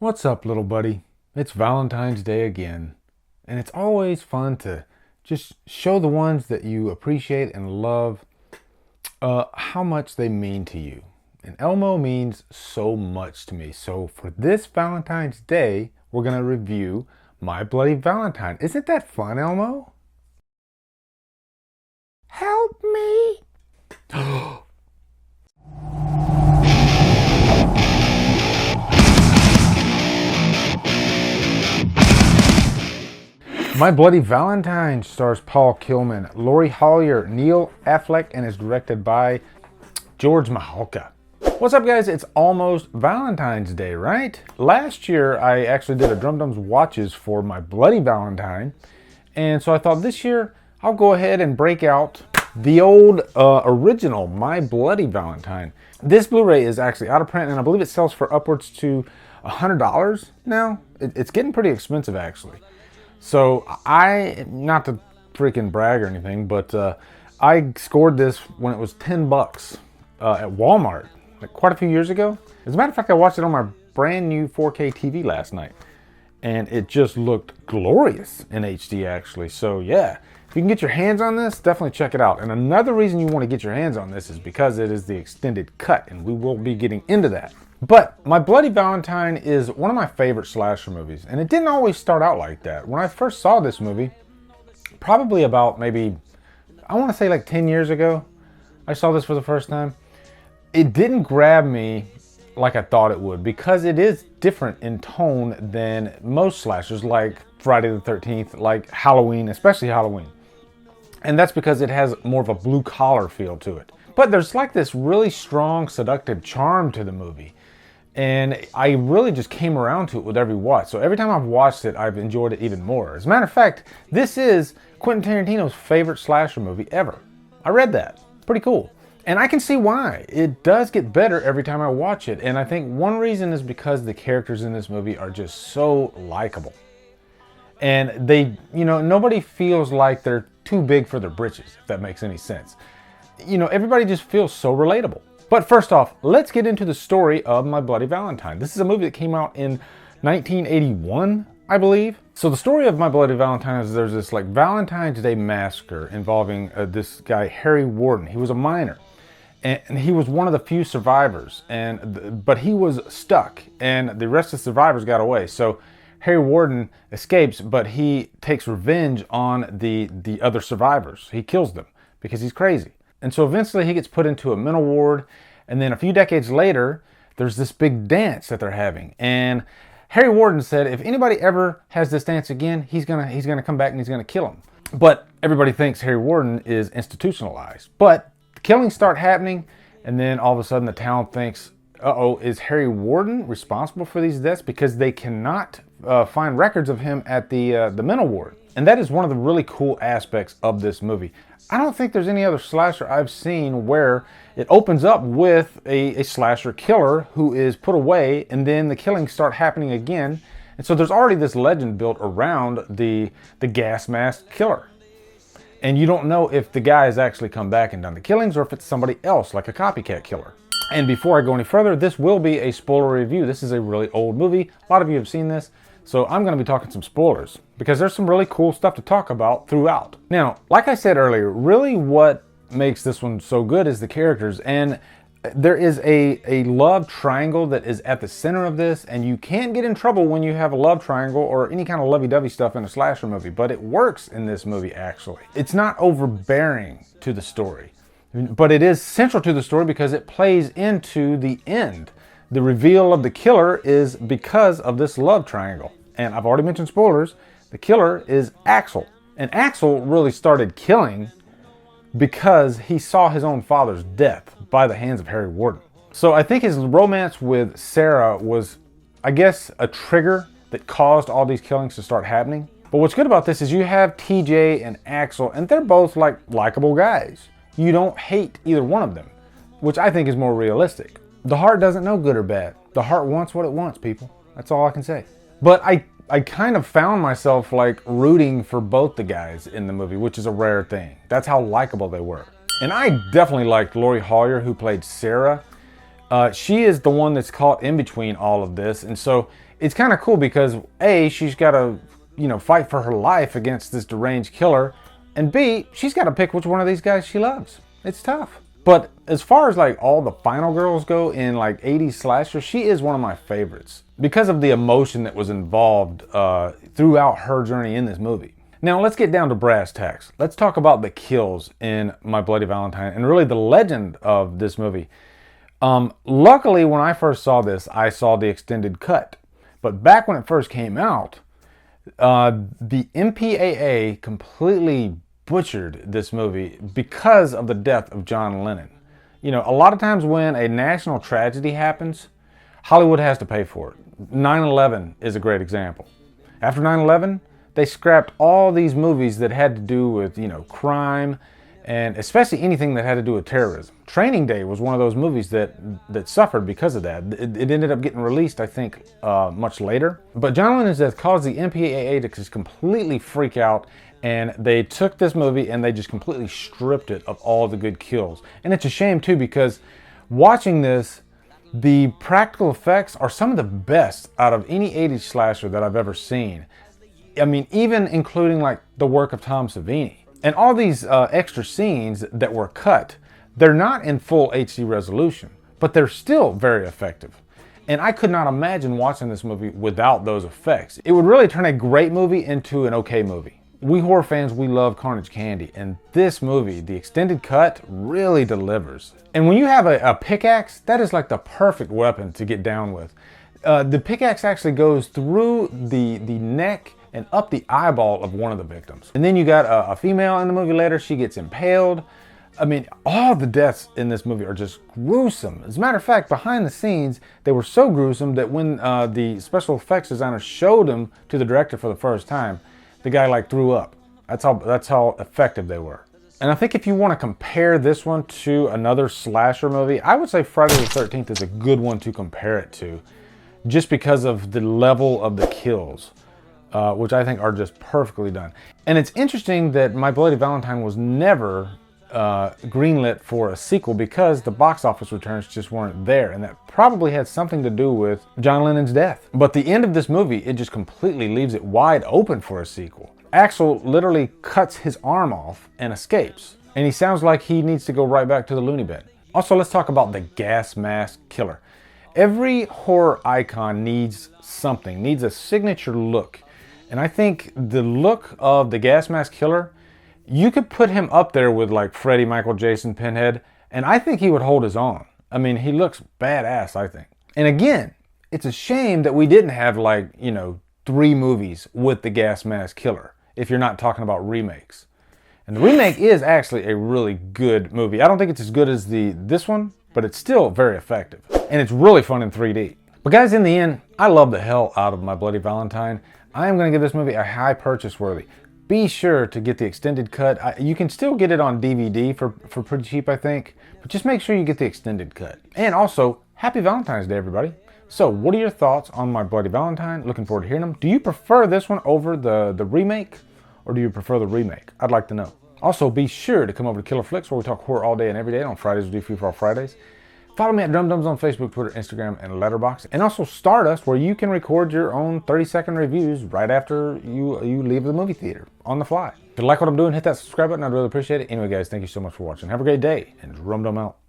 What's up, little buddy? It's Valentine's Day again, and it's always fun to just show the ones that you appreciate and love how much they mean to you. And Elmo means so much to me. So for this Valentine's Day, we're going to review My Bloody Valentine. Isn't that fun, Elmo? Help me! My Bloody Valentine stars Paul Kilman, Lori Hollier, Neil Affleck, and is directed by George Mahalka. What's up, guys? It's almost Valentine's Day, right? Last year, I actually did a Drumdums watches for My Bloody Valentine, and so I thought this year, I'll go ahead and break out the old original My Bloody Valentine. This Blu-ray is actually out of print, and I believe it sells for upwards to $100 now. It's getting pretty expensive, actually. So not to freaking brag or anything, but I scored this when it was 10 bucks at Walmart, like quite a few years ago. As a matter of fact, I watched it on my brand new 4K TV last night, and it just looked glorious in HD, actually. So yeah, if you can get your hands on this, definitely check it out. And another reason you want to get your hands on this is because it is the extended cut, and we will be getting into that. But My Bloody Valentine is one of my favorite slasher movies, and it didn't always start out like that. When I first saw this movie, probably about maybe, I want to say like 10 years ago, I saw this for the first time. It didn't grab me like I thought it would, because it is different in tone than most slashers, like Friday the 13th, like Halloween, especially Halloween. And that's because it has more of a blue collar feel to it. But there's like this really strong, seductive charm to the movie. And I really just came around to it with every watch. So every time I've watched it, I've enjoyed it even more. As a matter of fact, this is Quentin Tarantino's favorite slasher movie ever. I read that. Pretty cool. And I can see why. It does get better every time I watch it. And I think one reason is because the characters in this movie are just so likable. And they, nobody feels like they're too big for their britches, if that makes any sense. Everybody just feels so relatable. But first off, let's get into the story of My Bloody Valentine. This is a movie that came out in 1981, I believe. So the story of My Bloody Valentine is there's this like Valentine's Day massacre involving this guy, Harry Warden. He was a miner, and he was one of the few survivors, but he was stuck, and the rest of the survivors got away. So Harry Warden escapes, but he takes revenge on the other survivors. He kills them because he's crazy. And so eventually he gets put into a mental ward, and then a few decades later, there's this big dance that they're having. And Harry Warden said if anybody ever has this dance again, he's gonna come back and he's gonna kill him. But everybody thinks Harry Warden is institutionalized. But the killings start happening, and then all of a sudden the town thinks, uh-oh, is Harry Warden responsible for these deaths? Because they cannot find records of him at the mental ward. And that is one of the really cool aspects of this movie. I don't think there's any other slasher I've seen where it opens up with a slasher killer who is put away, and then the killings start happening again. And so there's already this legend built around the gas mask killer. And you don't know if the guy has actually come back and done the killings or if it's somebody else, like a copycat killer. And before I go any further, this will be a spoiler review. This is a really old movie. A lot of you have seen this. So I'm going to be talking some spoilers because there's some really cool stuff to talk about throughout. Now, like I said earlier, really what makes this one so good is the characters. And there is a love triangle that is at the center of this. And you can't get in trouble when you have a love triangle or any kind of lovey-dovey stuff in a slasher movie. But it works in this movie, actually. It's not overbearing to the story. But it is central to the story because it plays into the end. The reveal of the killer is because of this love triangle. And I've already mentioned spoilers. The killer is Axel. And Axel really started killing because he saw his own father's death by the hands of Harry Warden. So I think his romance with Sarah was, I guess, a trigger that caused all these killings to start happening. But what's good about this is you have TJ and Axel, and they're both like likable guys. You don't hate either one of them, which I think is more realistic. The heart doesn't know good or bad. The heart wants what it wants, people. That's all I can say. But I kind of found myself like rooting for both the guys in the movie, which is a rare thing. That's how likable they were. And I definitely liked Lori Hollier, who played Sarah. She is the one that's caught in between all of this. And so it's kind of cool because A, she's got to, fight for her life against this deranged killer. And B, she's got to pick which one of these guys she loves. It's tough. But as far as like all the final girls go in like 80s slasher, she is one of my favorites because of the emotion that was involved throughout her journey in this movie. Now let's get down to brass tacks. Let's talk about the kills in My Bloody Valentine and really the legend of this movie. Luckily, when I first saw this, I saw the extended cut. But back when it first came out, the MPAA completely butchered this movie because of the death of John Lennon. A lot of times when a national tragedy happens, Hollywood has to pay for it. 9/11 is a great example. After 9/11, they scrapped all these movies that had to do with, crime, and especially anything that had to do with terrorism. Training Day was one of those movies that suffered because of that. It ended up getting released, I think, much later. But John Lennon's death caused the MPAA to just completely freak out, and they took this movie and they just completely stripped it of all the good kills. And it's a shame too, because watching this, the practical effects are some of the best out of any 80s slasher that I've ever seen. I mean, even including like the work of Tom Savini. And all these extra scenes that were cut, they're not in full HD resolution, but they're still very effective. And I could not imagine watching this movie without those effects. It would really turn a great movie into an okay movie. We horror fans, we love Carnage Candy, and this movie, the extended cut, really delivers. And when you have a pickaxe, that is like the perfect weapon to get down with. The pickaxe actually goes through the neck and up the eyeball of one of the victims. And then you got a female in the movie later, she gets impaled. I mean, all the deaths in this movie are just gruesome. As a matter of fact, behind the scenes, they were so gruesome that when the special effects designer showed them to the director for the first time, the guy like threw up. That's how effective they were. And I think if you want to compare this one to another slasher movie, I would say Friday the 13th is a good one to compare it to, just because of the level of the kills. Which I think are just perfectly done. And it's interesting that My Bloody Valentine was never greenlit for a sequel because the box office returns just weren't there, and that probably had something to do with John Lennon's death. But the end of this movie, it just completely leaves it wide open for a sequel. Axel literally cuts his arm off and escapes, and he sounds like he needs to go right back to the loony bin. Also, let's talk about the gas mask killer. Every horror icon needs something, needs a signature look. And I think the look of the gas mask killer, you could put him up there with like Freddy, Michael, Jason, Pinhead, and I think he would hold his own. I mean, he looks badass, I think. And again, it's a shame that we didn't have like, 3 movies with the gas mask killer, if you're not talking about remakes. And the remake is actually a really good movie. I don't think it's as good as this one, but it's still very effective. And it's really fun in 3D. But guys, in the end, I love the hell out of My Bloody Valentine. I am going to give this movie a high purchase worthy. Be sure to get the extended cut. You can still get it on DVD for pretty cheap, I think. But just make sure you get the extended cut. And also, happy Valentine's Day, everybody. So, what are your thoughts on My Bloody Valentine? Looking forward to hearing them. Do you prefer this one over the remake? Or do you prefer the remake? I'd like to know. Also, be sure to come over to Killer Flicks, where we talk horror all day and every day. On Fridays, we do Free For All Fridays. Follow me at Drumdums on Facebook, Twitter, Instagram, and Letterboxd. And also Stardust, where you can record your own 30-second reviews right after you leave the movie theater on the fly. If you like what I'm doing, hit that subscribe button. I'd really appreciate it. Anyway, guys, thank you so much for watching. Have a great day, and Drumdum out.